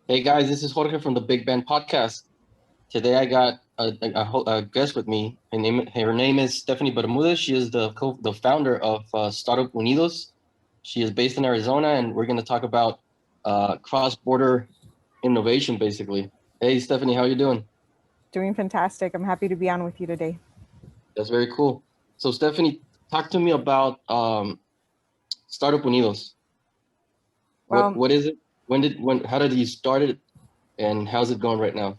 Hey guys, this is Jorge from the Big Ben Podcast. Today I got a guest with me. Her name is Stephanie Bermudez. She is the founder of Startup Unidos. She is based in Arizona, and we're going to talk about cross-border innovation, basically. Hey Stephanie, how you doing? Doing fantastic. I'm happy to be on with you today. That's very cool. So Stephanie, talk to me about Startup Unidos. What Well, what is it? When how did you start it, and how's it going right now?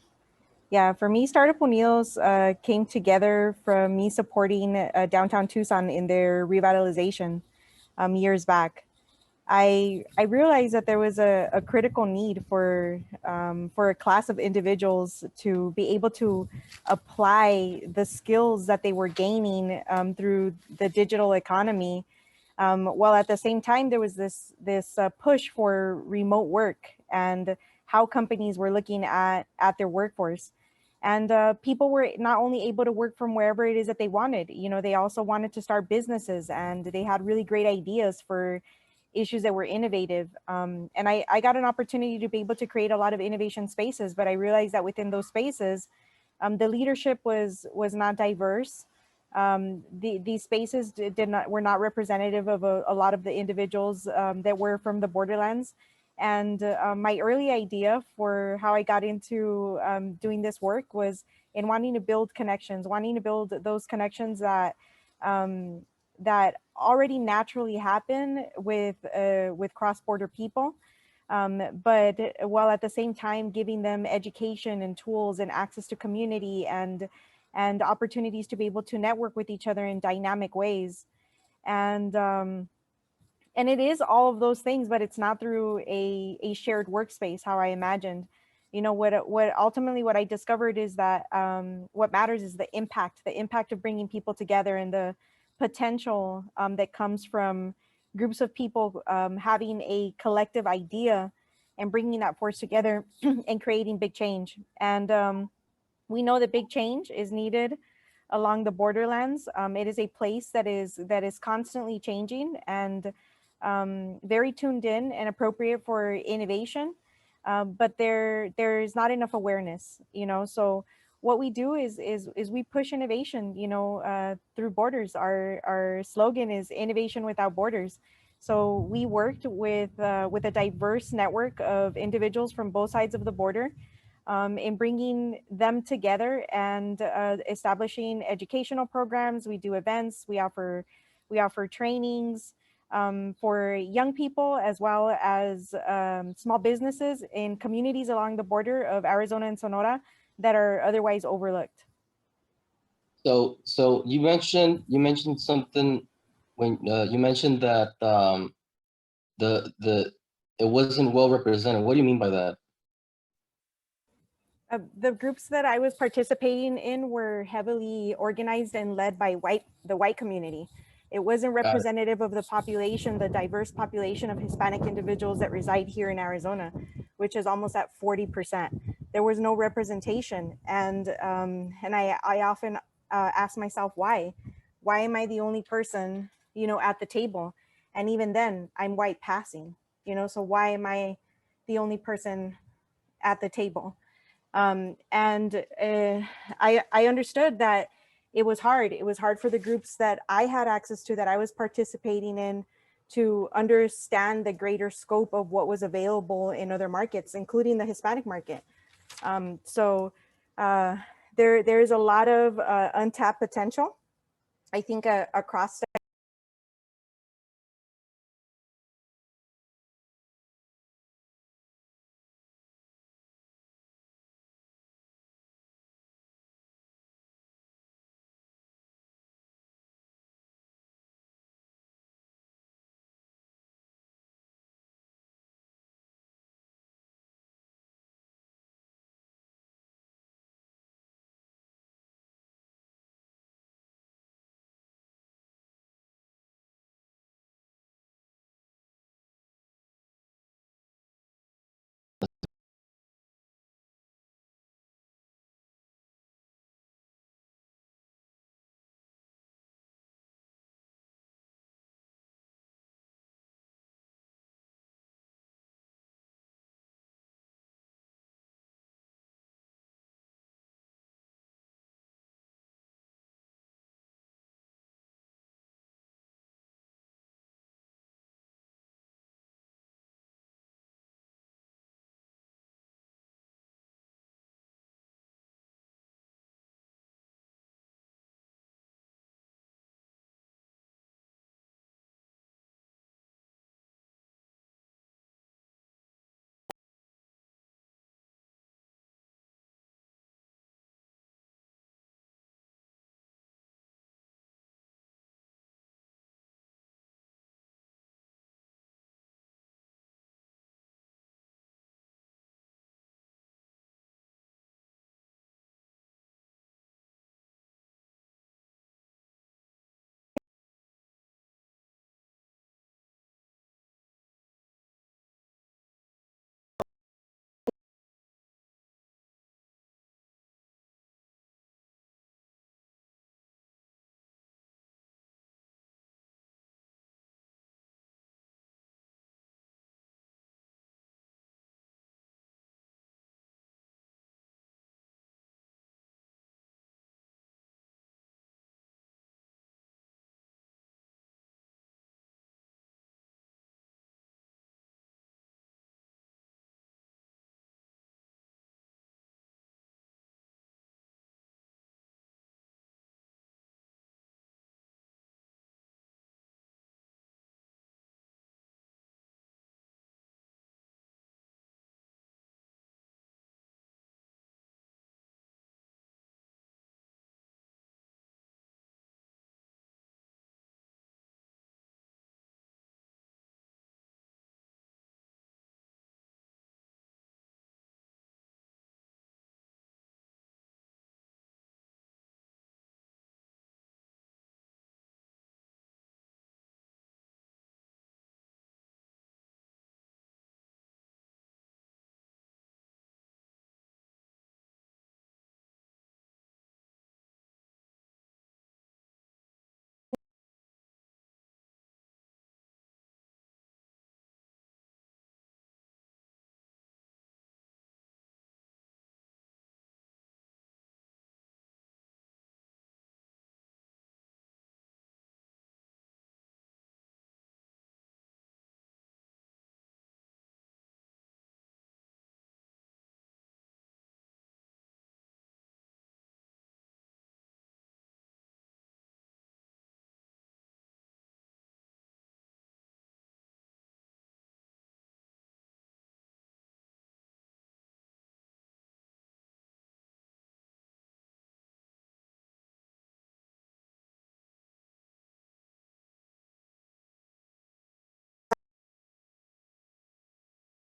yeah, for me, Startup Unidos came together from me supporting downtown Tucson in their revitalization years back. I realized that there was a critical need for a class of individuals to be able to apply the skills that they were gaining through the digital economy. While at the same time, there was this push for remote work and how companies were looking at their workforce. And people were not only able to work from wherever it is that they wanted, they also wanted to start businesses, and they had really great ideas for issues that were innovative. And I got an opportunity to be able to create a lot of innovation spaces, but I realized that within those spaces, the leadership was not diverse. These spaces did not were not representative of a lot of the individuals that were from the borderlands. And my early idea for how I got into doing this work was in wanting to build connections, wanting to build those connections um, that already naturally happen with cross-border people, but while at the same time giving them education and tools and access to community and opportunities to be able to network with each other in dynamic ways. And it is all of those things, but it's not through a shared workspace how I imagined. What ultimately what I discovered is that what matters is the impact of bringing people together, and the potential that comes from groups of people having a collective idea and bringing that force together and creating big change. And we know that big change is needed along the borderlands. It is a place that is constantly changing and very tuned in and appropriate for innovation. But there's not enough awareness, So what we do is we push innovation, through borders. Our slogan is innovation without borders. So we worked with a diverse network of individuals from both sides of the border, in bringing them together and establishing educational programs. We do events. We offer trainings for young people as well as small businesses in communities along the border of Arizona and Sonora that are otherwise overlooked. So you mentioned something when you mentioned that the it wasn't well represented. What do you mean by that? The groups that I was participating in were heavily organized and led by the white community. It wasn't Got it. representative of the population, the diverse population of Hispanic individuals that reside here in Arizona, which is almost at 40%. There was no representation, and I often ask myself why. Why am I the only person, at the table? And even then, I'm white passing, So why am I the only person at the table? And I understood that it was hard. It was hard for the groups that I had access to, that I was participating in, to understand the greater scope of what was available in other markets, including the Hispanic market. So uh, there is a lot of untapped potential, I think, across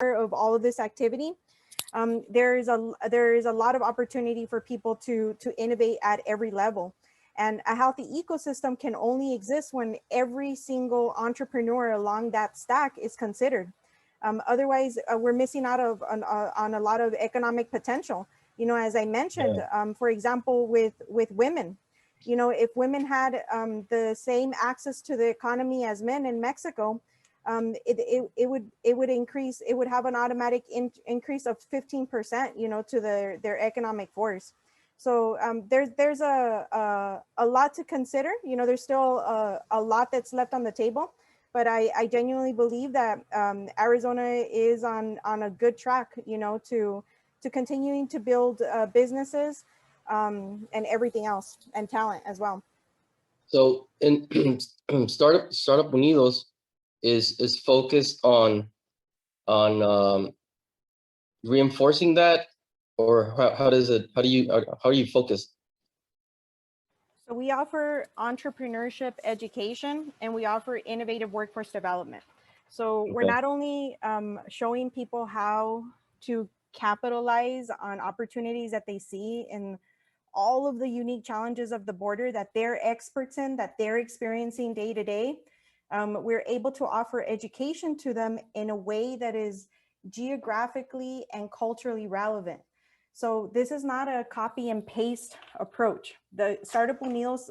of all of this activity, there is a lot of opportunity for people to innovate at every level. And a healthy ecosystem can only exist when every single entrepreneur along that stack is considered. Otherwise, we're missing out on a lot of economic potential. You know, as I mentioned, for example, with women, you know, if women had the same access to the economy as men in Mexico, it would increase. It would have an automatic increase of 15%, you know, to their economic force. So there's a lot to consider. You know, there's still a lot that's left on the table, but I genuinely believe that Arizona is on a good track, you know, to continuing to build businesses and everything else, and talent as well. So in Startup Unidos is focused on reinforcing that, or how are you focused? So we offer entrepreneurship education, and we offer innovative workforce development. So we're not only showing people how to capitalize on opportunities that they see in all of the unique challenges of the border that they're experts in, that they're experiencing day to day. We're able to offer education to them in a way that is geographically and culturally relevant. So this is not a copy and paste approach. The Startup Unidos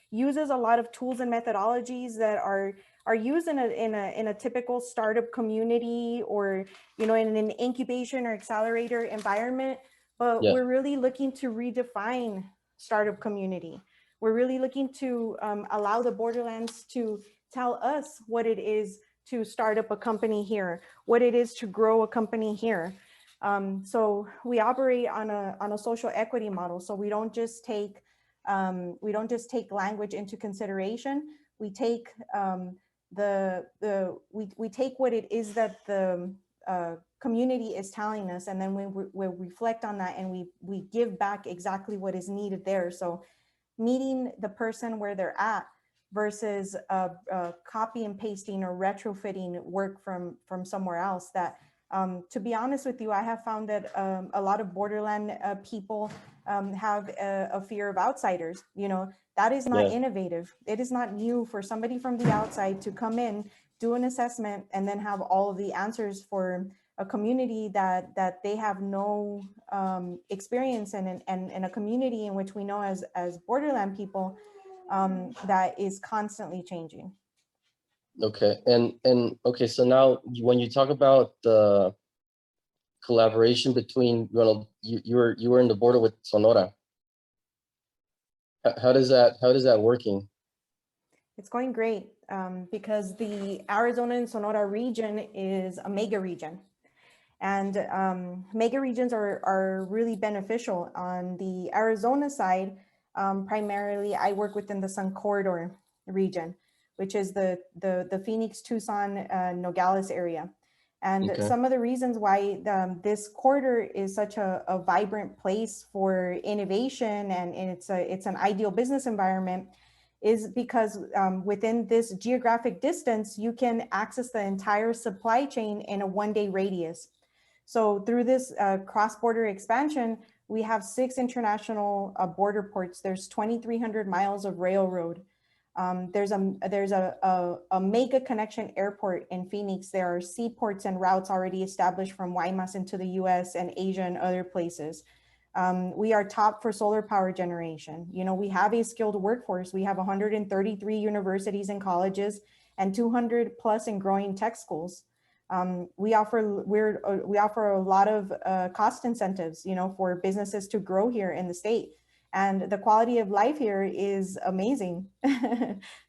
uses a lot of tools and methodologies that are used in a typical startup community, or, you know, in an incubation or accelerator environment. But we're really looking to redefine startup community. We're really looking to allow the borderlands to tell us what it is to start up a company here, what it is to grow a company here. So we operate on a social equity model. So we don't just take language into consideration. We take we take what it is that the community is telling us, and then we reflect on that, and we give back exactly what is needed there. So meeting the person where they're at versus copy and pasting or retrofitting work from somewhere else. That to be honest with you, I have found that a lot of borderland people have a fear of outsiders. You know, that is not innovative. It is not new for somebody from the outside to come in, do an assessment, and then have all of the answers for a community that they have no experience in, and a community in which we know as borderland people that is constantly changing. Okay, and okay, so now when you talk about the collaboration between, you were in the border with Sonora. How does that working? It's going great because the Arizona and Sonora region is a mega region. And mega regions are really beneficial. On the Arizona side, primarily I work within the Sun Corridor region, which is the Phoenix, Tucson, Nogales area. And some of the reasons why this corridor is such a vibrant place for innovation, and it's an ideal business environment, is because within this geographic distance, you can access the entire supply chain in a one-day radius. So through this cross-border expansion, we have 6 international border ports. There's 2,300 miles of railroad. There's a mega connection airport in Phoenix. There are seaports and routes already established from Guaymas into the US and Asia and other places. We are top for solar power generation. You know, we have a skilled workforce. We have 133 universities and colleges and 200 plus and growing tech schools. We offer a lot of cost incentives, you know, for businesses to grow here in the state. And the quality of life here is amazing.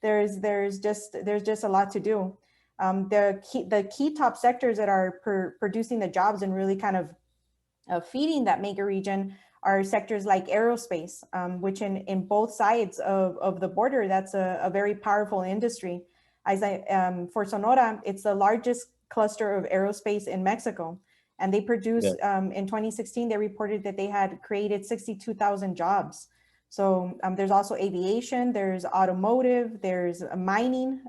there's just a lot to do. The key top sectors that are producing the jobs and really kind of feeding that mega region are sectors like aerospace, which in both sides of the border, that's a very powerful industry. For Sonora, it's the largest cluster of aerospace in Mexico. And they produced, in 2016, they reported that they had created 62,000 jobs. So there's also aviation, there's automotive, there's mining.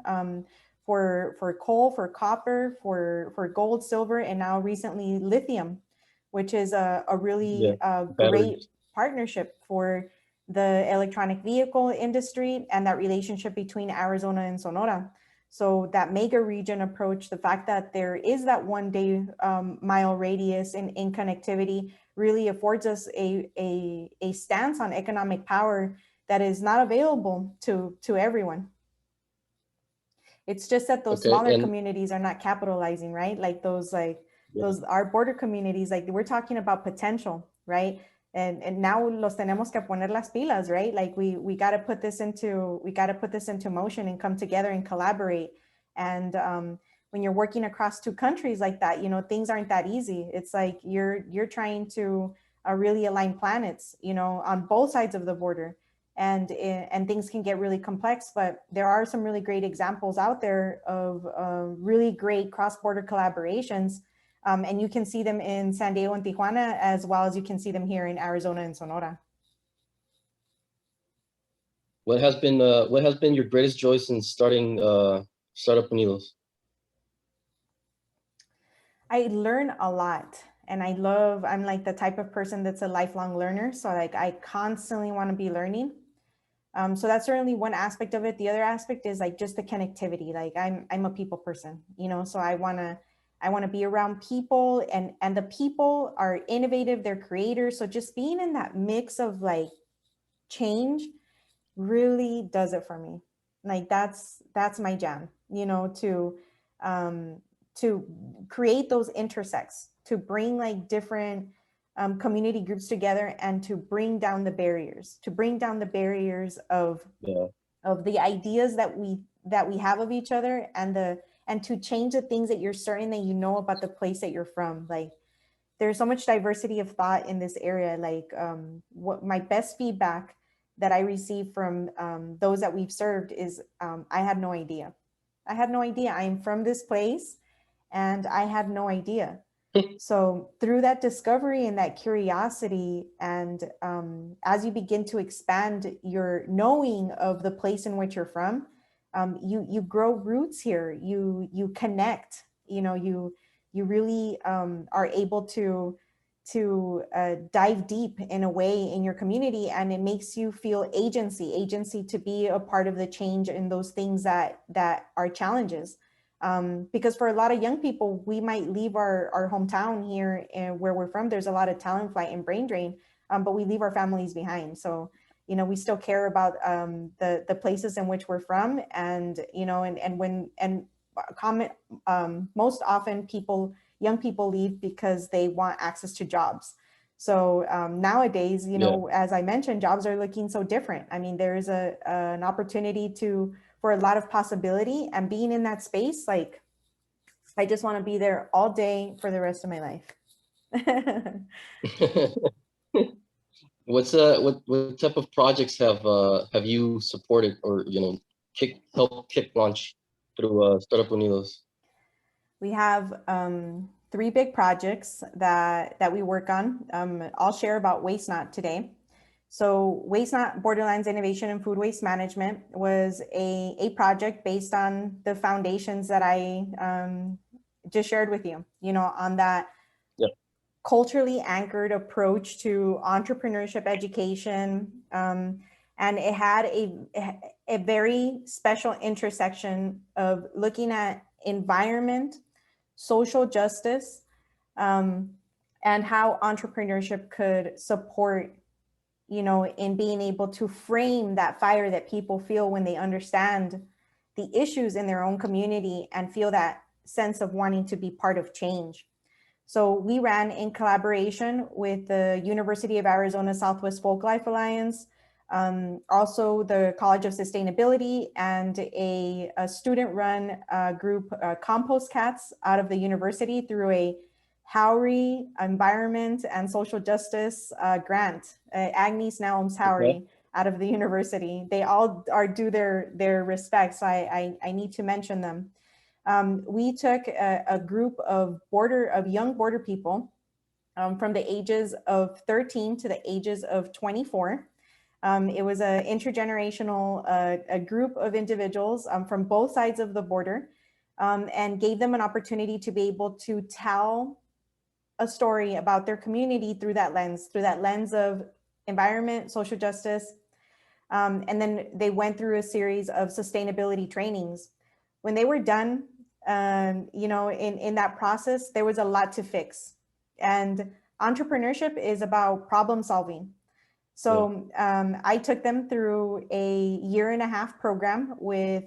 for coal, for copper, for gold, silver, and now recently lithium, which is a really great Batteries. partnership for the electronic vehicle industry and that relationship between Arizona and Sonora. So that mega region approach, the fact that there is that 1 day mile radius in connectivity really affords us a stance on economic power that is not available to everyone. It's just that those Okay, smaller and communities are not capitalizing, right? Like yeah, those our border communities, like we're talking about potential, right? And now los tenemos que poner las pilas, right? Like we got to put this into motion and come together and collaborate. And when you're working across two countries like that, you know, things aren't that easy. It's like you're trying to really align planets, you know, on both sides of the border, and things can get really complex, but there are some really great examples out there of really great cross-border collaborations, and you can see them in San Diego and Tijuana, as well as you can see them here in Arizona and Sonora. what has been your greatest joy since starting Startup Unidos? I learn a lot, and I'm like the type of person that's a lifelong learner, so like I constantly want to be learning. So that's certainly one aspect of it. The other aspect is like just the connectivity. Like I'm a people person, you know, so I wanna be around people, and the people are innovative, they're creators. So just being in that mix of like change really does it for me. Like that's my jam, you know, um, to create those intersects, to bring like different community groups together, and to bring down the barriers, Yeah, of the ideas that we have of each other, and to change the things that you're certain that you know about the place that you're from. Like there's so much diversity of thought in this area. Like what my best feedback that I received from those that we've served is I had no idea. I had no idea. I am from this place and I had no idea. So through that discovery and that curiosity, and as you begin to expand your knowing of the place in which you're from, you grow roots here. You connect. You know, you really are able to dive deep in a way in your community, and it makes you feel agency to be a part of the change in those things that are challenges. Because for a lot of young people, we might leave our hometown here and where we're from. There's a lot of talent flight and brain drain, but we leave our families behind. So, you know, we still care about the places in which we're from, and you know, and comment most often young people leave because they want access to jobs. So nowadays, you yeah. know, as I mentioned, jobs are looking so different. I mean, there's an opportunity for a lot of possibility, and being in that space, like I just want to be there all day for the rest of my life. What type of projects have you supported, or you know, help kick launch through Startup Unidos? We have three big projects that we work on. I'll share about Waste Not today. So Waste Not Borderlands Innovation and Food Waste Management was a project based on the foundations that I just shared with you, you know, on that Yep. culturally anchored approach to entrepreneurship education. And it had a very special intersection of looking at environment, social justice, and how entrepreneurship could support, you know, in being able to frame that fire that people feel when they understand the issues in their own community and feel that sense of wanting to be part of change. So we ran in collaboration with the University of Arizona Southwest Folklife Alliance, also the College of Sustainability, and a student-run group, Compost Cats, out of the university through a Howry Environment and Social Justice grant. Agnes Naums Okay. Howry out of the university. They all do their respects. I need to mention them. We took a group of young border people from the ages of 13 to the ages of 24. It was an intergenerational a group of individuals from both sides of the border, and gave them an opportunity to be able to tell a story about their community through that lens of environment, social justice. And then they went through a series of sustainability trainings. When they were done, in that process, there was a lot to fix. And entrepreneurship is about problem solving. So I took them through a 1.5-year program with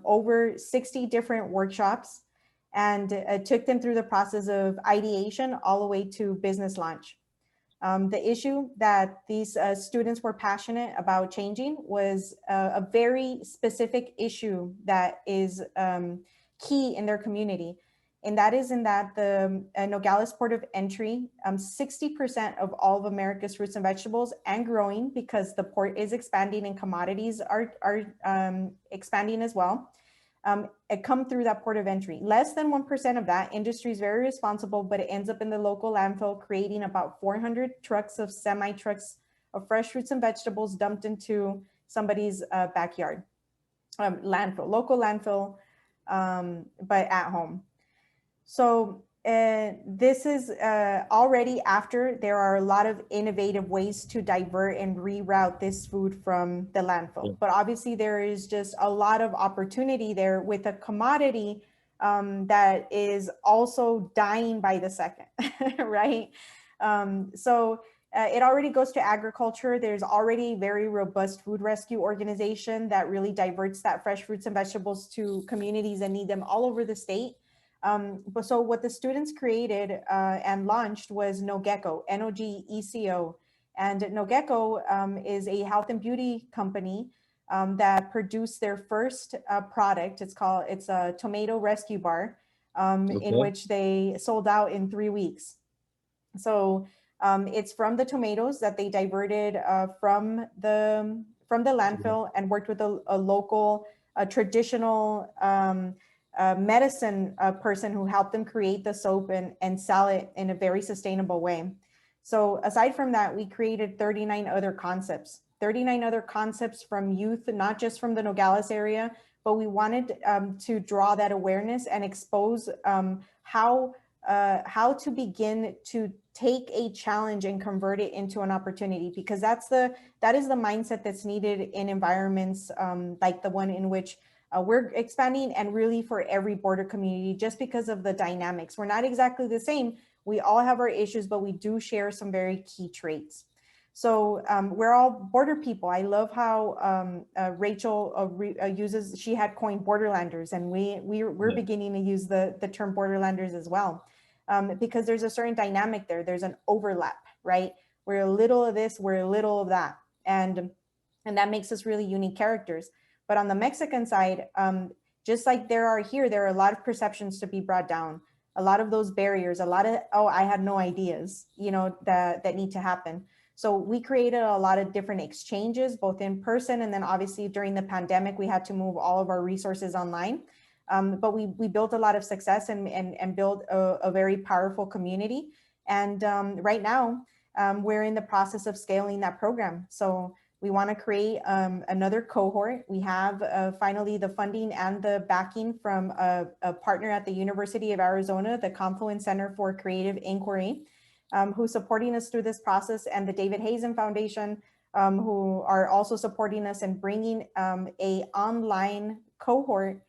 over 60 different workshops, and took them through the process of ideation all the way to business launch. The issue that these students were passionate about changing was a very specific issue that is key in their community. And that is in that the Nogales port of entry, 60% of all of America's fruits and vegetables, and growing because the port is expanding and commodities are expanding as well, come through that port of entry. Less than 1% of that industry is very responsible, but it ends up in the local landfill, creating about 400 trucks of semi-trucks of fresh fruits and vegetables dumped into somebody's backyard. Local landfill, but at home. So this is already after there are a lot of innovative ways to divert and reroute this food from the landfill. But obviously there is just a lot of opportunity there with a commodity that is also dying by the second, right? So it already goes to agriculture. There's already a very robust food rescue organization that really diverts that fresh fruits and vegetables to communities that need them all over the state. But so what the students created and launched was NoGecko, NOGECO. And NoGecko is a health and beauty company that produced their first product. It's a tomato rescue bar, in which they sold out in 3 weeks. So it's from the tomatoes that they diverted from the landfill, and worked with a local traditional medicine person who helped them create the soap and sell it in a very sustainable way. So aside from that, we created 39 other concepts from youth, not just from the Nogales area, but we wanted to draw that awareness and expose how to begin to take a challenge and convert it into an opportunity, because that is the mindset that's needed in environments like the one in which we're expanding, and really for every border community, just because of the dynamics. We're not exactly the same. We all have our issues, but we do share some very key traits. So we're all border people. I love how Rachel she had coined borderlanders, and we're beginning to use the term borderlanders as well, because there's a certain dynamic there. There's an overlap, right? We're a little of this, we're a little of that. And that makes us really unique characters. But on the Mexican side, just like there are a lot of perceptions to be brought down, a lot of those barriers, a lot of, oh, I had no ideas, that need to happen. So we created a lot of different exchanges, both in person, and then obviously during the pandemic, we had to move all of our resources online. But we built a lot of success and built a very powerful community. And right now, we're in the process of scaling that program. So we want to create another cohort. We have finally the funding and the backing from a partner at the University of Arizona, the Confluence Center for Creative Inquiry, who's supporting us through this process, and the David Hazen Foundation, who are also supporting us and bringing a online cohort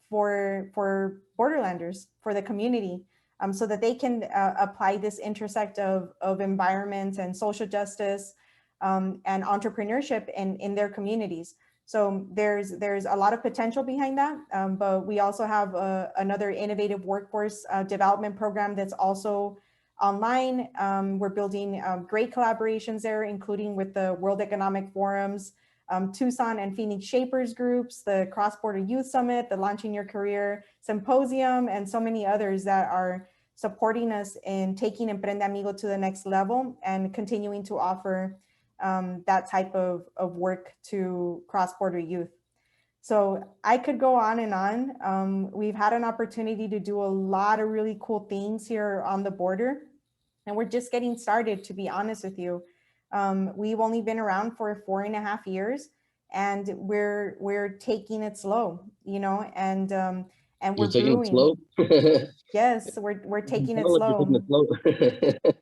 for borderlanders, for the community, so that they can apply this intersect of environment and social justice and entrepreneurship in their communities. So there's a lot of potential behind that, but we also have another innovative workforce development program that's also online. We're building great collaborations there, including with the World Economic Forum's Tucson and Phoenix Shapers groups, the Cross-Border Youth Summit, the Launching Your Career Symposium, and so many others that are supporting us in taking Emprende Amigo to the next level and continuing to offer that type of work to cross-border youth. So I could go on and on. We've had an opportunity to do a lot of really cool things here on the border, and we're just getting started, to be honest with you. We've only been around for 4.5 years, and we're taking it slow, and we're You're taking it brewing. slow. Yes, we're taking it You're taking slow. it slow.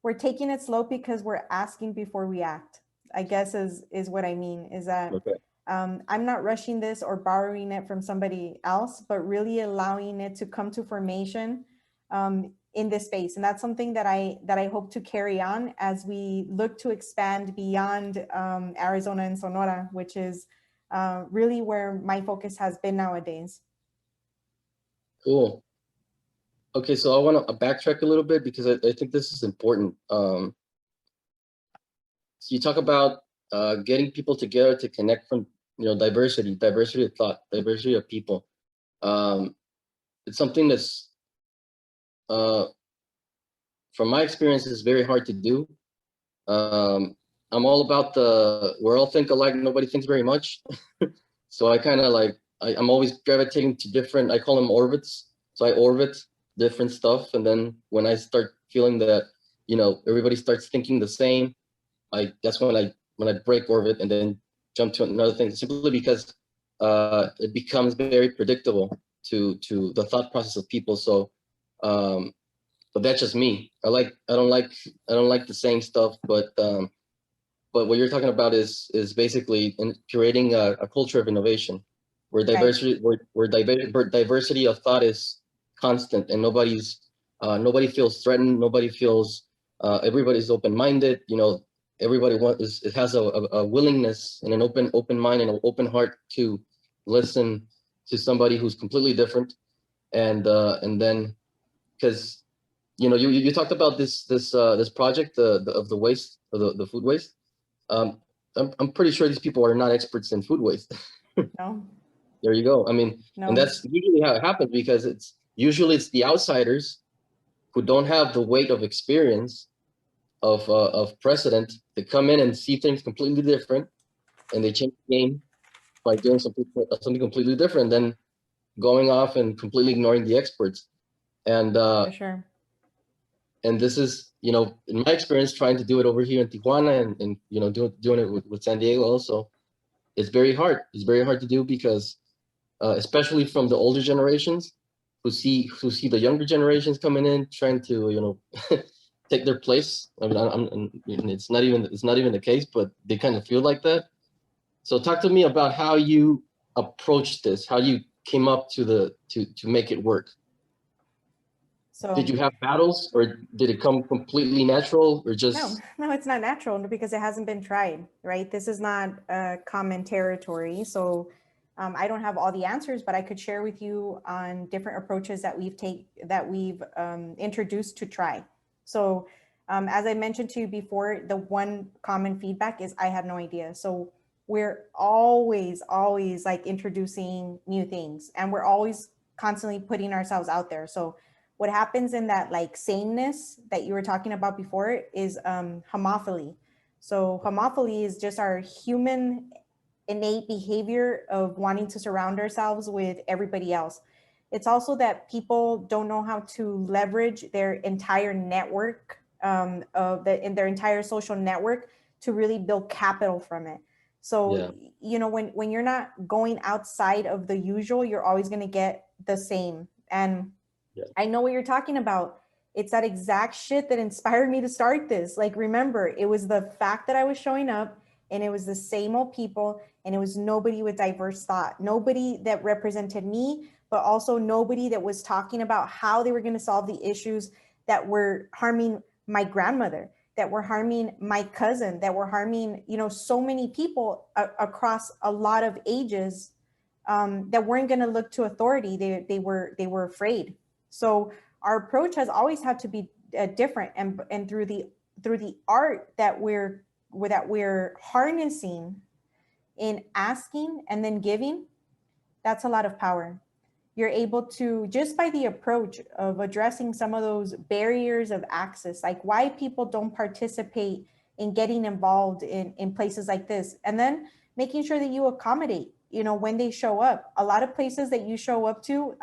We're taking it slow because we're asking before we act, I guess, is what I mean, is that Okay. I'm not rushing this or borrowing it from somebody else, but really allowing it to come to formation in this space. And that's something that I hope to carry on as we look to expand beyond Arizona and Sonora, which is really where my focus has been nowadays. Cool. Okay, so I want to backtrack a little bit because I think this is important. So you talk about getting people together to connect from diversity of thought, diversity of people. It's something that's uh, from my experience is very hard to do. I'm all about we're all think alike, nobody thinks very much. So I kind of like I'm always gravitating to different, I call them orbits. So I orbit different stuff, and then when I start feeling that everybody starts thinking the same, that's when I break orbit and then jump to another thing, simply because it becomes very predictable to the thought process of people. So but that's just me. I don't like the same stuff, but what you're talking about is basically in creating a culture of innovation where Right. diversity of thought is constant, and nobody feels threatened, nobody feels everybody's open-minded. Everybody it has a willingness and an open mind and an open heart to listen to somebody who's completely different. And then, because you talked about this project, of the waste, of the food waste. um, I'm pretty sure these people are not experts in food waste. No, There you go. I mean, and no, that's usually how it happens, because it's the outsiders who don't have the weight of experience of precedent to come in and see things completely different, and they change the game by doing something completely different than going off and completely ignoring the experts. And for sure. and this is, in my experience, trying to do it over here in Tijuana, and doing it with San Diego also. It's very hard. It's very hard to do because, especially from the older generations, who see the younger generations coming in, trying to take their place. I mean, it's not even the case, but they kind of feel like that. So talk to me about how you approached this, how you came up to make it work. Did So you have battles, or did it come completely natural, or no, just no, it's not natural because it hasn't been tried, right? This is not common territory. So I don't have all the answers, but I could share with you on different approaches that we've introduced to try. So as I mentioned to you before, the one common feedback is I had no idea. So we're always like introducing new things, and we're always constantly putting ourselves out there. So what happens in that like sameness that you were talking about before is homophily. So homophily is just our human innate behavior of wanting to surround ourselves with everybody else. It's also that people don't know how to leverage their entire network in their entire social network to really build capital from it. So yeah, when you're not going outside of the usual, you're always going to get the same. And yeah, I know what you're talking about. It's that exact shit that inspired me to start this. Like, remember, it was the fact that I was showing up, and it was the same old people, and it was nobody with diverse thought, nobody that represented me, but also nobody that was talking about how they were going to solve the issues that were harming my grandmother, that were harming my cousin, that were harming, so many people across a lot of ages, that weren't going to look to authority. They were afraid. So our approach has always had to be different, and through the art that we're harnessing in asking and then giving, that's a lot of power. You're able to, just by the approach of addressing some of those barriers of access, like why people don't participate in getting involved in places like this, and then making sure that you accommodate when they show up. A lot of places that you show up to,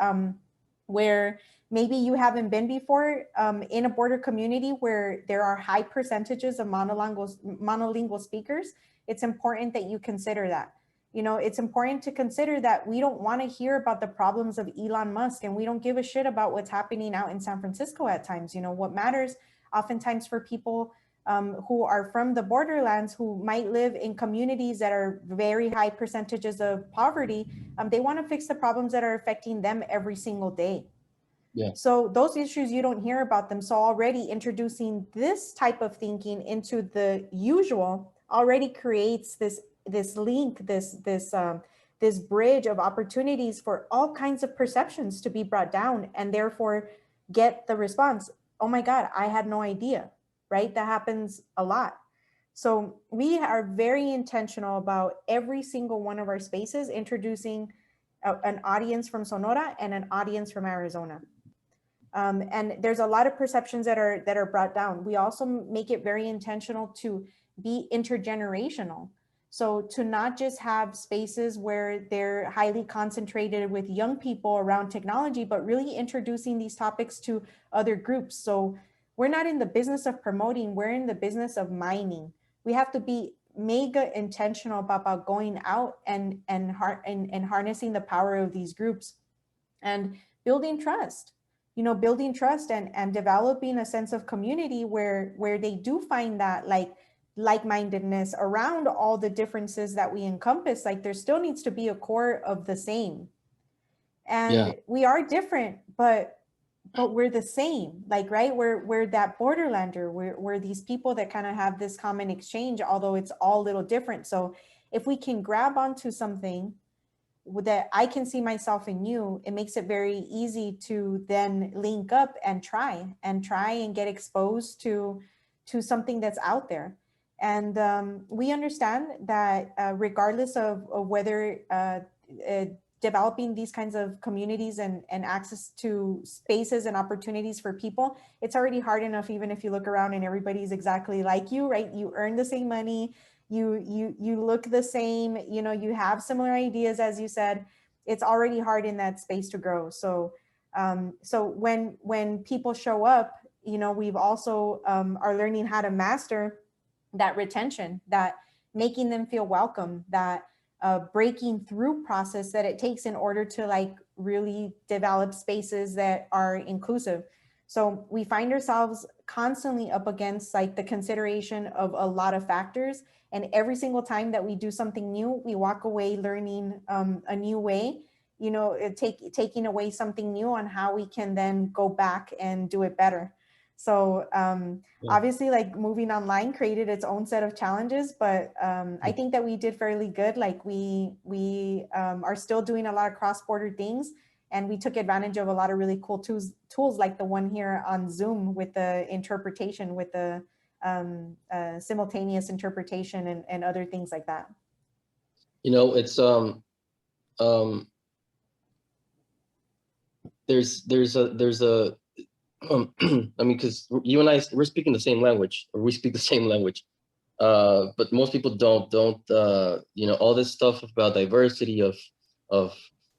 where maybe you haven't been before, in a border community where there are high percentages of monolingual speakers. It's important that you consider that. It's important to consider that we don't want to hear about the problems of Elon Musk, and we don't give a shit about what's happening out in San Francisco at times. What matters oftentimes for people who are from the borderlands, who might live in communities that are very high percentages of poverty, they want to fix the problems that are affecting them every single day. Yeah. So those issues, you don't hear about them. So already introducing this type of thinking into the usual already creates this link, this bridge of opportunities for all kinds of perceptions to be brought down, and therefore get the response, oh my God, I had no idea, right? That happens a lot. So we are very intentional about every single one of our spaces introducing an audience from Sonora and an audience from Arizona. And there's a lot of perceptions that are brought down. We also make it very intentional to be intergenerational. So to not just have spaces where they're highly concentrated with young people around technology, but really introducing these topics to other groups. So we're not in the business of promoting, we're in the business of mining. We have to be mega intentional about going out and harnessing the power of these groups and building trust. Building trust and developing a sense of community where they do find that like-mindedness around all the differences that we encompass. Like, there still needs to be a core of the same. And we are different, but we're the same. Like, right, we're that borderlander. We're these people that kind of have this common exchange, although it's all a little different. So if we can grab onto something that I can see myself in you, it makes it very easy to then link up and try and get exposed to something that's out there. And we understand that regardless of whether developing these kinds of communities and access to spaces and opportunities for people, it's already hard enough, even if you look around and everybody's exactly like you, right? You earn the same money, you look the same, you have similar ideas, as you said. It's already hard in that space to grow. So when people show up, we've also are learning how to master that retention, that making them feel welcome, that breaking through process that it takes in order to really develop spaces that are inclusive. So we find ourselves constantly up against the consideration of a lot of factors. And every single time that we do something new, we walk away learning a new way, taking away something new on how we can then go back and do it better. So obviously, moving online created its own set of challenges, but I think that we did fairly good. We are still doing a lot of cross-border things, and we took advantage of a lot of really cool tools like the one here on Zoom with the interpretation, with the simultaneous interpretation and other things like that. It's there's a I mean, because you and I, we're speaking the same language, or we speak the same language, but most people don't. All this stuff about diversity, of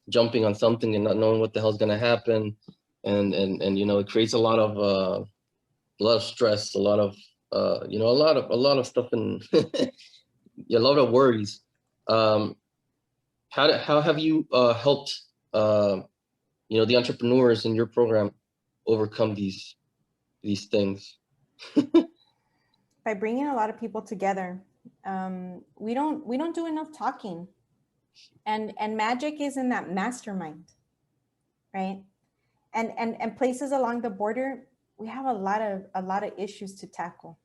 jumping on something and not knowing what the hell's gonna happen, and it creates a lot of stress, a lot of a lot of stuff, and a lot of worries. How have you helped the entrepreneurs in your program overcome these things? By bringing a lot of people together. We don't do enough talking, and magic is in that mastermind, right? And places along the border, we have a lot of issues to tackle.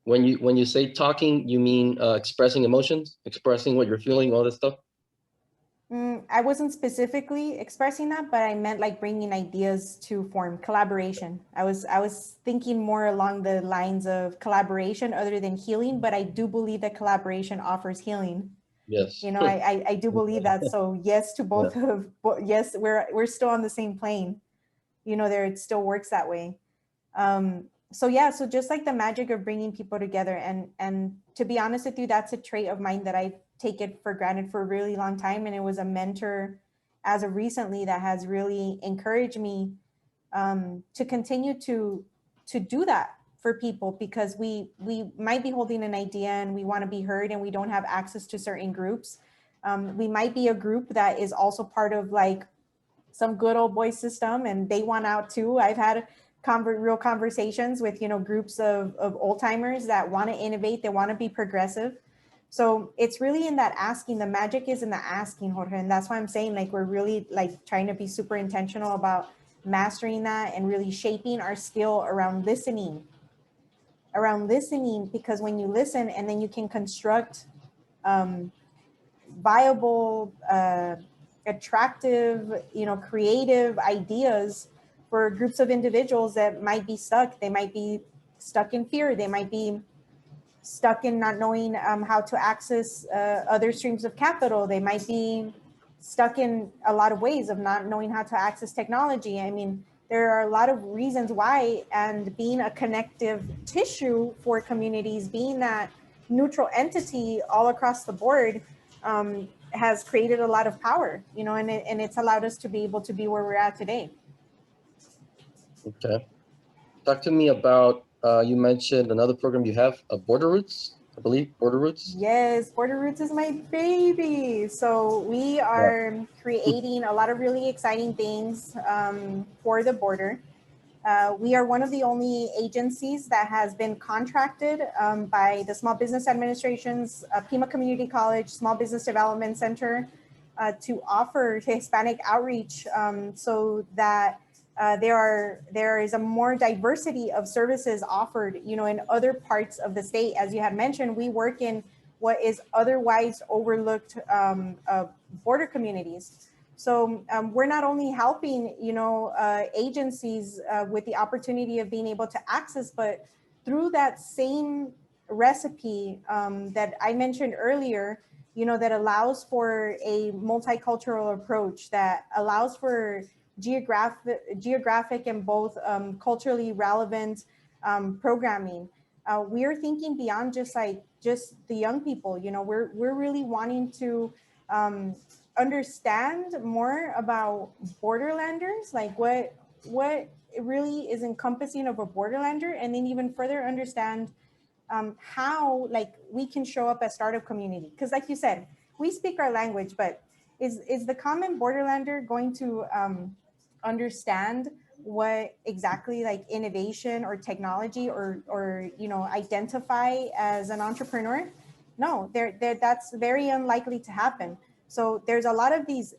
When you say talking, you mean expressing emotions, expressing what you're feeling, all this stuff? I wasn't specifically expressing that, but I meant bringing ideas to form collaboration. I was thinking more along the lines of collaboration other than healing, but I do believe that collaboration offers healing. Yes. I do believe that. So yes to both of, yes, we're still on the same plane. It still works that way. So just the magic of bringing people together, and to be honest with you, that's a trait of mine that I take it for granted for a really long time. And it was a mentor as of recently that has really encouraged me to continue to do that for people, because we might be holding an idea and we want to be heard and we don't have access to certain groups. We might be a group that is also part of like some good old boy system and they want out too. I've had real conversations with, you know, groups of old timers that want to innovate, they want to be progressive. So it's really in that asking. The magic is in the asking, Jorge. And that's why I'm saying like we're really like trying to be super intentional about mastering that and really shaping our skill around listening, because when you listen and then you can construct viable, attractive, you know, creative ideas for groups of individuals that might be stuck. They might be stuck in fear. They might be stuck in not knowing how to access other streams of capital. They might be stuck in a lot of ways of not knowing how to access technology. I mean, there are a lot of reasons why, and being a connective tissue for communities, being that neutral entity all across the board, has created a lot of power, you know, and it's allowed us to be able to be where we're at today. Okay. Talk to me about, you mentioned another program you have, Border Roots, I believe, Border Roots. Yes, Border Roots is my baby. So we are creating a lot of really exciting things for the border. We are one of the only agencies that has been contracted by the Small Business Administration's Pima Community College Small Business Development Center to offer Hispanic outreach, so that there is a more diversity of services offered, you know, in other parts of the state. As you had mentioned, we work in what is otherwise overlooked border communities. So we're not only helping, you know, agencies with the opportunity of being able to access, but through that same recipe that I mentioned earlier, you know, that allows for a multicultural approach, that allows for geographic and both culturally relevant programming. We are thinking beyond just the young people. You know, we're really wanting to understand more about borderlanders, like what it really is encompassing of a borderlander, and then even further understand how like we can show up as startup community. Because like you said, we speak our language, but is the common borderlander going to understand what exactly like innovation or technology or you know, identify as an entrepreneur? No, that's very unlikely to happen. So there's a lot of these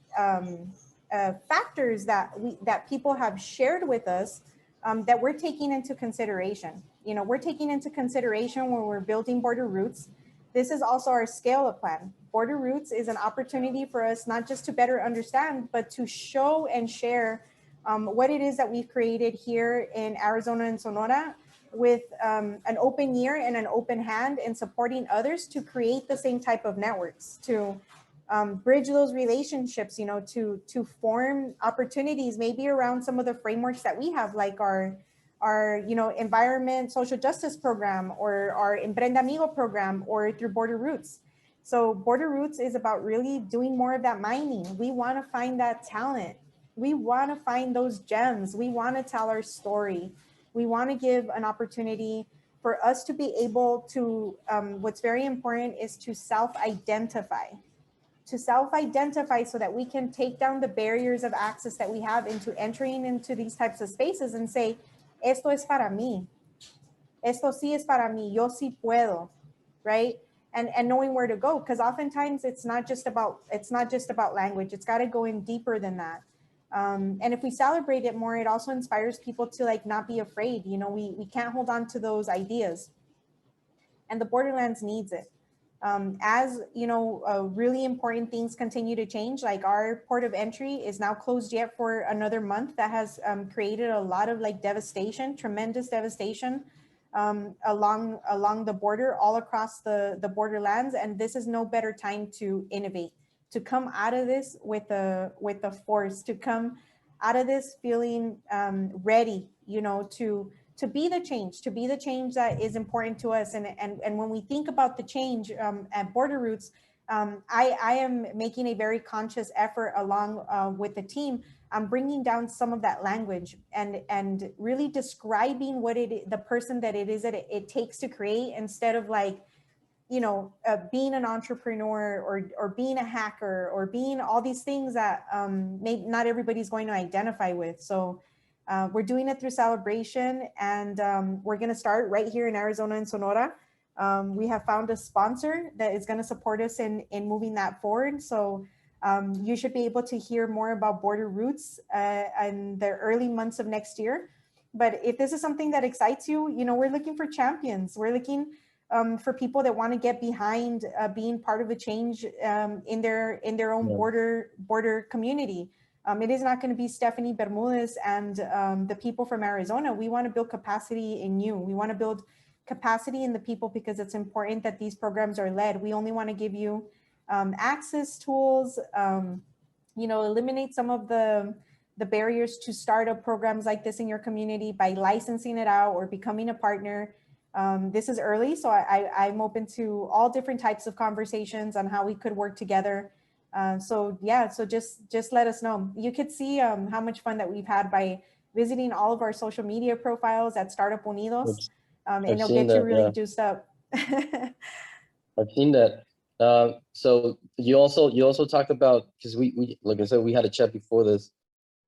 factors that people have shared with us that we're taking into consideration. You know, we're taking into consideration when we're building Border Roots. This is also our scale-up plan. Border Roots is an opportunity for us not just to better understand, but to show and share what it is that we've created here in Arizona and Sonora, with an open ear and an open hand in supporting others to create the same type of networks, to bridge those relationships, you know, to form opportunities maybe around some of the frameworks that we have, like our you know, environment social justice program, or our Emprende Amigo program, or through Border Roots. So Border Roots is about really doing more of that mining. We want to find that talent. We want to find those gems. We want to tell our story. We want to give an opportunity for us to be able to, what's very important is to self-identify so that we can take down the barriers of access that we have into entering into these types of spaces and say, esto es para mí. Esto sí es para mí. Yo sí puedo, right? And knowing where to go, because oftentimes it's not just about language. It's got to go in deeper than that. And if we celebrate it more, it also inspires people to like not be afraid. You know, we can't hold on to those ideas, and the Borderlands needs it. As you know, really important things continue to change. Like our port of entry is now closed yet for another month. That has created a lot of like devastation, tremendous devastation along the border, all across the borderlands. And this is no better time to innovate, to come out of this with a force, to come out of this feeling ready, you know, to be the change that is important to us. And when we think about the change at Border Roots, I am making a very conscious effort along with the team. I'm bringing down some of that language and really describing what the person that it is that it takes to create, instead of like, being an entrepreneur or being a hacker or being all these things that maybe not everybody's going to identify with. So we're doing it through celebration, and we're going to start right here in Arizona and Sonora. We have found a sponsor that is going to support us in moving that forward. So you should be able to hear more about Border Roots in the early months of next year. But if this is something that excites you, we're looking for champions. We're looking for people that want to get behind being part of a change in their own border community. It is not going to be Stephanie Bermudez and the people from Arizona. We want to build capacity in you. We want to build capacity in the people, because it's important that these programs are led. We only want to give you access tools, eliminate some of the barriers to start up programs like this in your community by licensing it out or becoming a partner. This is early, so I'm open to all different types of conversations on how we could work together. So just let us know. You could see how much fun that we've had by visiting all of our social media profiles at Startup Unidos, and it'll get you really juiced up. I've seen that. So you also talked about, because we like I said, we had a chat before this,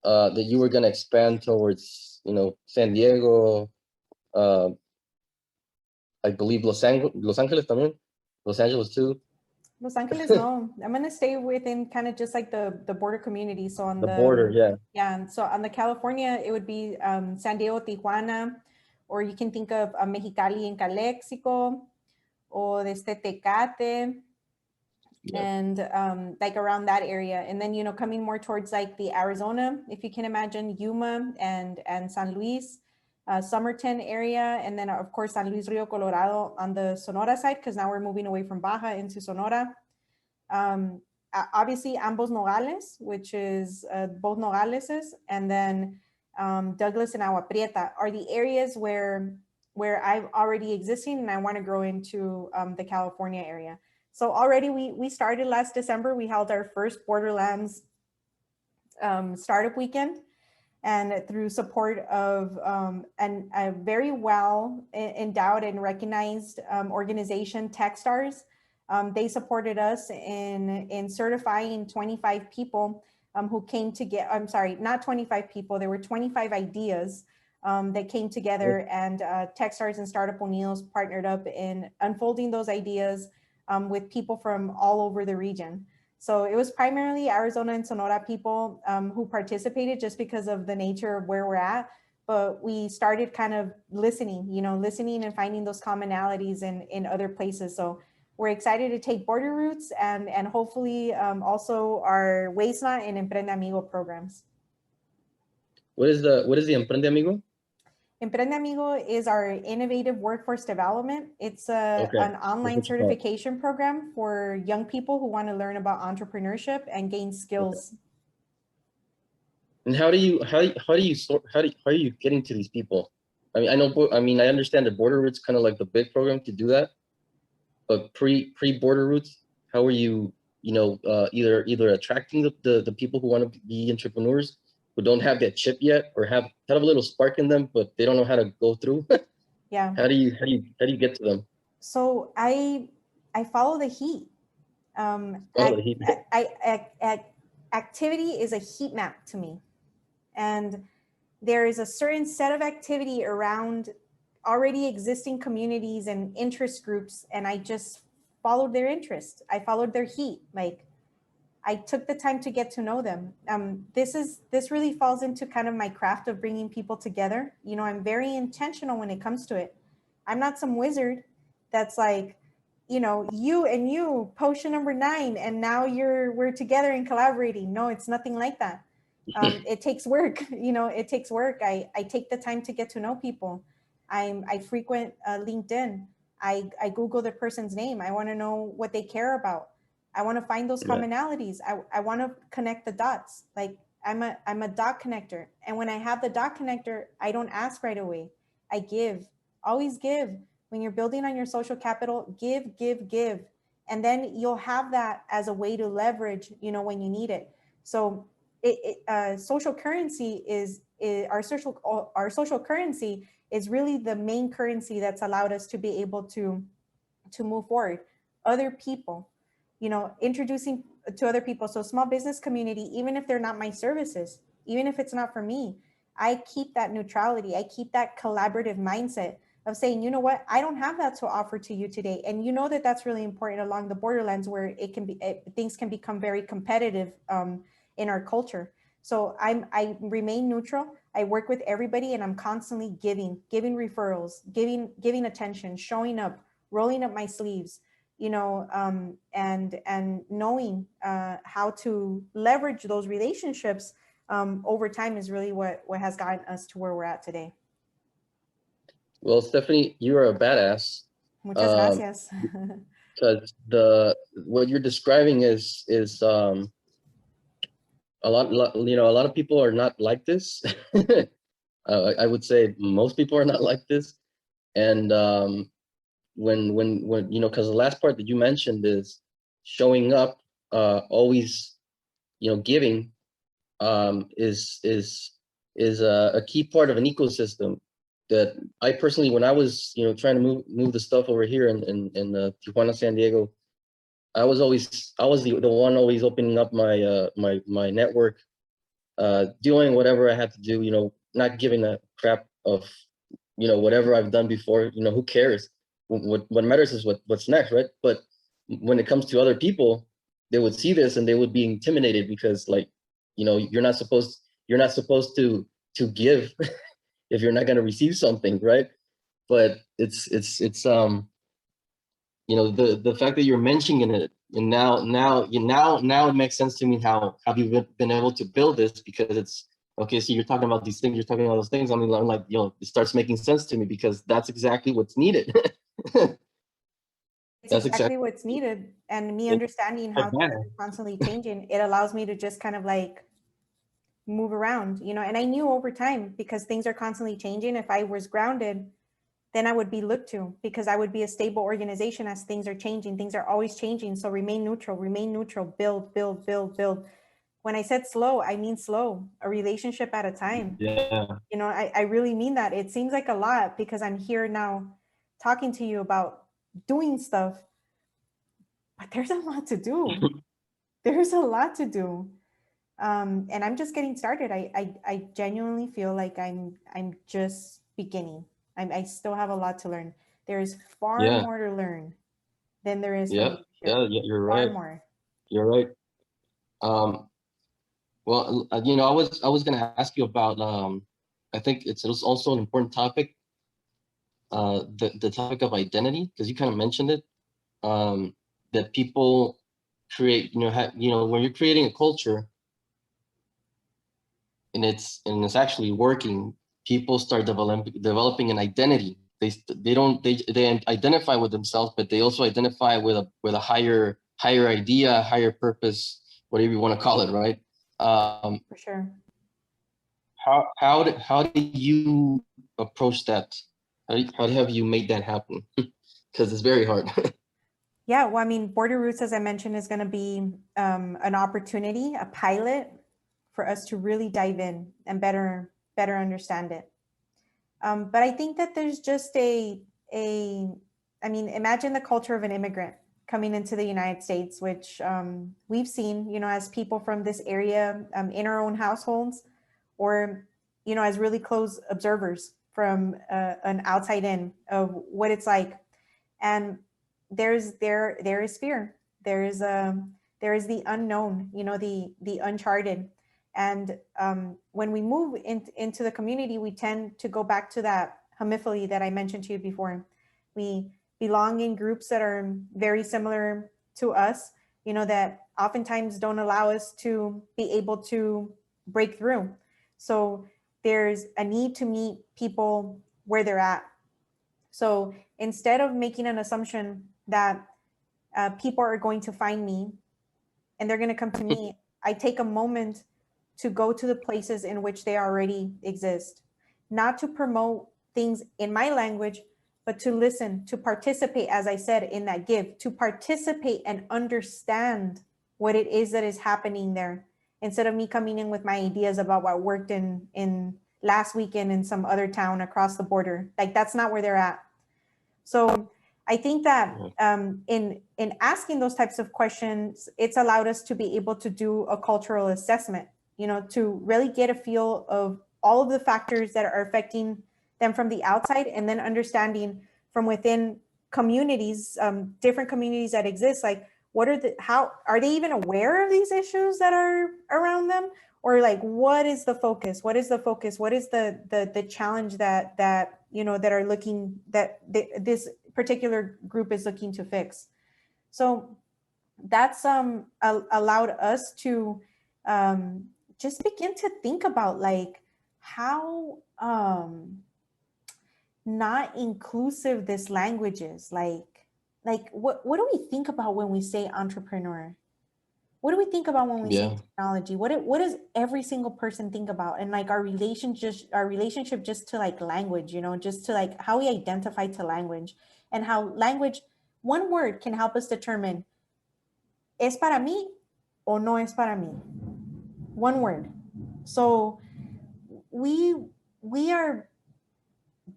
that you were going to expand towards San Diego, I believe Los Angeles también, Los Angeles too. Los Angeles, no. I'm gonna stay within kind of just like the border community. So on the border, yeah. So on the California, it would be San Diego, Tijuana, or you can think of Mexicali and Calexico, or desde Tecate, and like around that area. And then coming more towards like the Arizona, if you can imagine, Yuma and San Luis. Somerton area, and then of course San Luis Rio Colorado on the Sonora side, because now we're moving away from Baja into Sonora. Obviously Ambos Nogales, which is both Nogaleses, and then Douglas and Agua Prieta are the areas where I'm already existing, and I want to grow into the California area. So already we started last December. We held our first Borderlands startup weekend. And through support of a very well endowed and recognized organization, Techstars, they supported us in certifying 25 people who came to get, I'm sorry, not 25 people, there were 25 ideas that came together, and Techstars and Startup Unidos partnered up in unfolding those ideas with people from all over the region. So it was primarily Arizona and Sonora people who participated, just because of the nature of where we're at. But we started kind of listening and finding those commonalities in other places. So we're excited to take Border Roots and hopefully also our Wasteland and Emprende Amigo programs. What is the Emprende Amigo? Emprende Amigo is our innovative workforce development. It's an online certification program for young people who want to learn about entrepreneurship and gain skills. And how are you getting to these people? I mean, I understand that Border Roots kind of like the big program to do that, but pre Border Roots, how are you either attracting the people who want to be entrepreneurs, who don't have that chip yet, or have a little spark in them, but they don't know how to go through? Yeah. How do you get to them? So I follow the heat. Activity is a heat map to me, and there is a certain set of activity around already existing communities and interest groups, and I just followed their interest. I followed their heat. Like, I took the time to get to know them. This really falls into kind of my craft of bringing people together. I'm very intentional when it comes to it. I'm not some wizard that's like, you and you, potion number 9, and now we're together and collaborating. No, it's nothing like that. It takes work. It takes work. I take the time to get to know people. I frequent LinkedIn. I Google the person's name. I want to know what they care about. I want to find those commonalities. I want to connect the dots. Like, I'm a dot connector. And when I have the dot connector, I don't ask right away. I give. Always give. When you're building on your social capital, give. And then you'll have that as a way to leverage, you know, when you need it. So social currency is our social currency is really the main currency that's allowed us to be able to move forward. Other people, you know, introducing to other people. So small business community, even if they're not my services, even if it's not for me, I keep that neutrality. I keep that collaborative mindset of saying, you know what, I don't have that to offer to you today. And you know that that's really important along the borderlands where things can become very competitive in our culture. So I remain neutral. I work with everybody, and I'm constantly giving referrals, giving attention, showing up, rolling up my sleeves, you know, and knowing how to leverage those relationships over time is really what has gotten us to where we're at today. Well, Stephanie, you are a badass. Muchas gracias. Because what you're describing is a lot, you know, a lot of people are not like this. I would say most people are not like this. And when you know, because the last part that you mentioned is showing up, always, you know, giving, is a key part of an ecosystem that I personally, when I was, you know, trying to move the stuff over here in Tijuana, San Diego, I was the one always opening up my network, doing whatever I had to do, you know, not giving a crap of, you know, whatever I've done before. You know, who cares? What matters is what's next, right? But when it comes to other people, they would see this and they would be intimidated because, like, you know, you're not supposed to give if you're not going to receive something, right? But it's you know, the fact that you're mentioning it, and now it makes sense to me how you've been able to build this, because it's okay. So you're talking about these things, you're talking about those things. I mean, I'm like, you know, it starts making sense to me because that's exactly what's needed. It's exactly what's needed. And me understanding how things are constantly changing, it allows me to just kind of like move around, you know. And I knew over time, because things are constantly changing, if I was grounded, then I would be looked to, because I would be a stable organization as things are changing. Things are always changing. So remain neutral, build, build, build, build. When I said slow, I mean slow, a relationship at a time. Yeah. You know, I really mean that. It seems like a lot because I'm here now talking to you about doing stuff, but there's a lot to do. There's a lot to do. And I'm just getting started. I genuinely feel like I'm just beginning. I still have a lot to learn. There's far more to learn than there is from leadership. Yeah, you're Far right. more. You're right. Well, you know, I was gonna ask you about I think it was also an important topic, the topic of identity, because you kind of mentioned it, that people create, you know, you know, when you're creating a culture and it's actually working, people start developing an identity. They identify with themselves, but they also identify with a higher idea, higher purpose, whatever you want to call it, right? For sure. How did you approach that? How have you made that happen? Because it's very hard. Yeah, well, I mean, Border Roots, as I mentioned, is going to be an opportunity, a pilot for us to really dive in and better understand it. But I think that there's just I mean, imagine the culture of an immigrant coming into the United States, which we've seen, you know, as people from this area in our own households, or, you know, as really close observers from an outside in of what it's like. And there is fear. There is the unknown, you know, the uncharted. And when we move into the community, we tend to go back to that homophily that I mentioned to you before. We belong in groups that are very similar to us, you know, that oftentimes don't allow us to be able to break through. So there's a need to meet people where they're at. So instead of making an assumption that people are going to find me and they're going to come to me, I take a moment to go to the places in which they already exist, not to promote things in my language, but to listen, to participate, as I said, in that give, to participate and understand what it is that is happening there, instead of me coming in with my ideas about what worked in last weekend in some other town across the border. Like, that's not where they're at. So I think that in asking those types of questions, it's allowed us to be able to do a cultural assessment, you know, to really get a feel of all of the factors that are affecting them from the outside, and then understanding from within communities, different communities that exist, like how are they even aware of these issues that are around them? Or like, what is the focus? What is the challenge that you know, that are looking, that this particular group is looking to fix? So that's allowed us to just begin to think about like how not inclusive this language is. Like what do we think about when we say entrepreneur? What do we think about when we say technology? What does every single person think about? And like our relationship just to like language, you know, just to like how we identify to language, and how language, one word can help us determine, es para mí o no es para mí. One word. So we are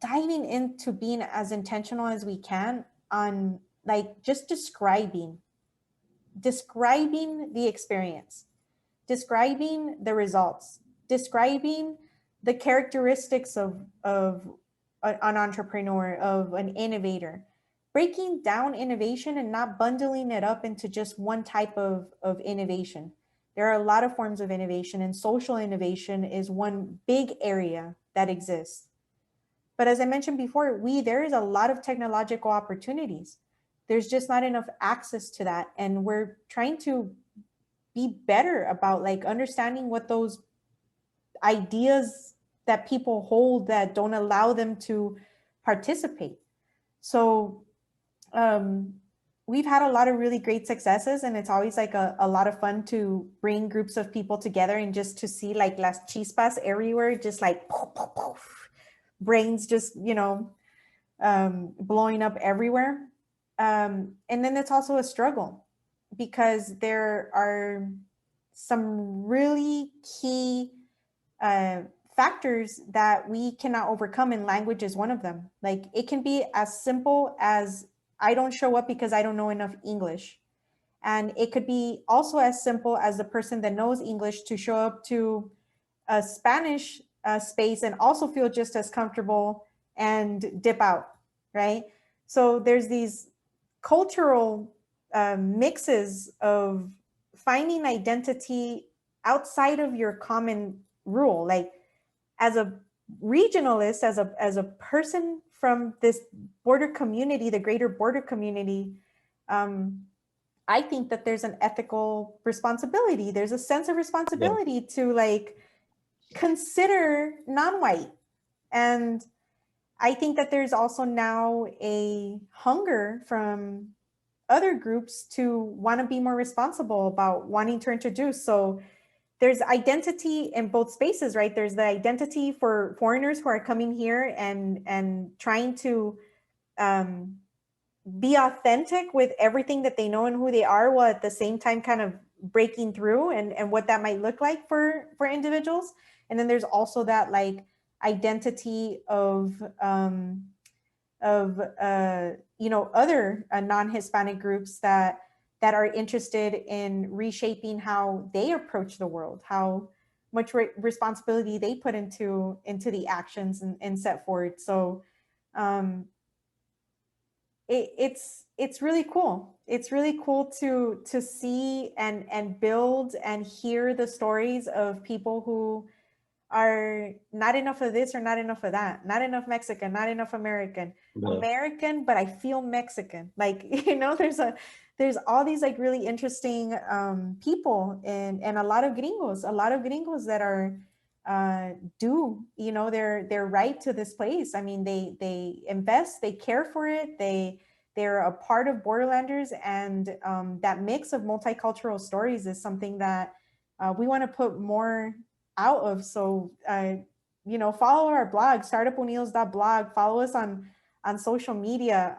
diving into being as intentional as we can on like just describing the experience, describing the results, describing the characteristics of an entrepreneur, of an innovator, breaking down innovation and not bundling it up into just one type of innovation. There are a lot of forms of innovation, and social innovation is one big area that exists. But as I mentioned before, there is a lot of technological opportunities. There's just not enough access to that. And we're trying to be better about like understanding what those ideas that people hold that don't allow them to participate. So we've had a lot of really great successes, and it's always like a lot of fun to bring groups of people together and just to see like las chispas everywhere, just like poof, poof, poof, brains just, you know, blowing up everywhere. And then it's also a struggle, because there are some really key factors that we cannot overcome, and language is one of them. Like, it can be as simple as, I don't show up because I don't know enough English. And it could be also as simple as the person that knows English to show up to a Spanish space and also feel just as comfortable and dip out, right? So there's these cultural mixes of finding identity outside of your common rule. Like, as a regionalist, as a person from this border community, the greater border community, I think that there's an ethical responsibility. There's a sense of responsibility to like consider non-white. And I think that there's also now a hunger from other groups to want to be more responsible about wanting to introduce. So there's identity in both spaces, right? There's the identity for foreigners who are coming here and trying to be authentic with everything that they know and who they are, while at the same time kind of breaking through and what that might look like for individuals. And then there's also that like identity of you know, other non-Hispanic groups that are interested in reshaping how they approach the world, how much responsibility they put into the actions and set forward. So it's really cool. It's really cool to see and build and hear the stories of people who are not enough of this or not enough of that, not enough Mexican, not enough American, American, but I feel Mexican. Like, you know, there's all these like really interesting people and a lot of gringos that are do, you know, they're right to this place. I mean, they invest, they care for it, they're a part of Borderlanders, and that mix of multicultural stories is something that we want to put more out of. So you know, follow our blog, startupunidos.blog, follow us on on social media.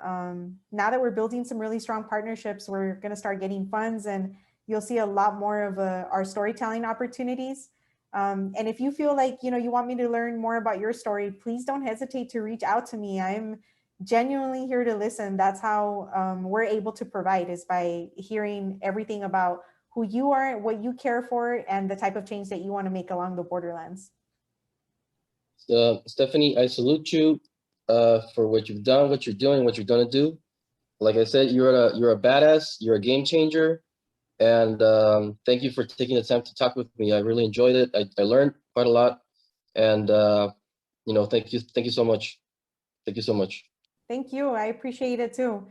Now that we're building some really strong partnerships, we're going to start getting funds, and you'll see a lot more of our storytelling opportunities. And if you feel like, you want me to learn more about your story, please don't hesitate to reach out to me. I'm genuinely here to listen. That's how we're able to provide, is by hearing everything about who you are, what you care for, and the type of change that you want to make along the borderlands. Stephanie, I salute you for what you've done, what you're doing, what you're gonna do. Like I said, you're a badass. You're a game changer, and thank you for taking the time to talk with me. I really enjoyed it. I learned quite a lot, and thank you so much. Thank you so much. Thank you. I appreciate it too.